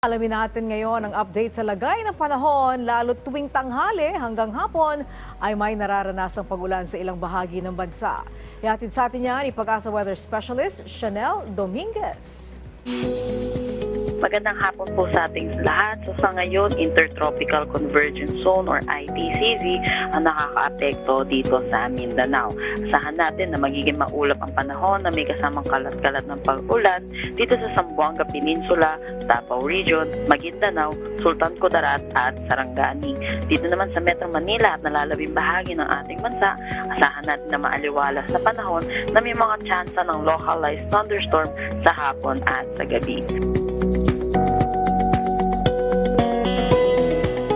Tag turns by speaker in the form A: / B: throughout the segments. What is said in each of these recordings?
A: Alamin natin ngayon ang update sa lagay ng panahon, lalo tuwing tanghali hanggang hapon ay may nararanasang pag-ulan sa ilang bahagi ng bansa. Ihatid sa atin yan ipag-asa weather specialist Chanel Dominguez.
B: Magandang hapon po sa ating lahat. So sa ngayon, Intertropical Convergence Zone or ITCZ ang nakakaapekto dito sa Mindanao. Asahan natin na magiging maulap ang panahon na may kasamang kalat-kalat ng pag-ulan dito sa Zamboanga Peninsula, Davao Region, Maguindanao, Sultan Kudarat at Sarangani. Dito naman sa Metro Manila at nalalabing bahagi ng ating bansa, asahan natin na maaliwalas sa panahon na may mga tsansa ng localized thunderstorm sa hapon at sa gabi.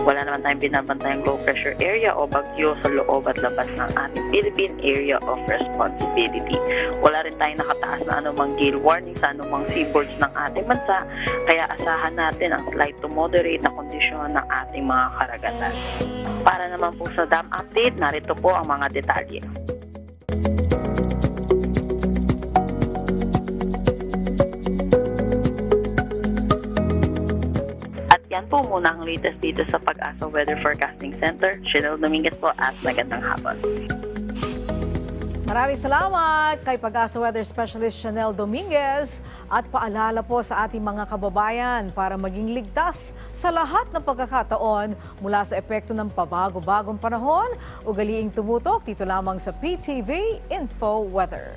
B: Wala naman tayong binabantayang low pressure area o bagyo sa loob at labas ng ating Philippine Area of Responsibility. Wala rin tayong nakataas na anumang gale warning sa anumang seaboards ng ating bansa, kaya asahan natin ang slight to moderate na kondisyon ng ating mga karagatan. Para naman po sa dam update, narito po ang mga detalye. Yan po muna ang latest dito sa Pag-asa Weather Forecasting Center. Chanel Dominguez po at magandang hapon.
A: Maraming salamat kay Pag-asa Weather Specialist Chanel Dominguez at paalala po sa ating mga kababayan para maging ligtas sa lahat ng pagkakataon mula sa epekto ng pabago-bagong panahon. Ugaliing tumutok dito lamang sa PTV Info Weather.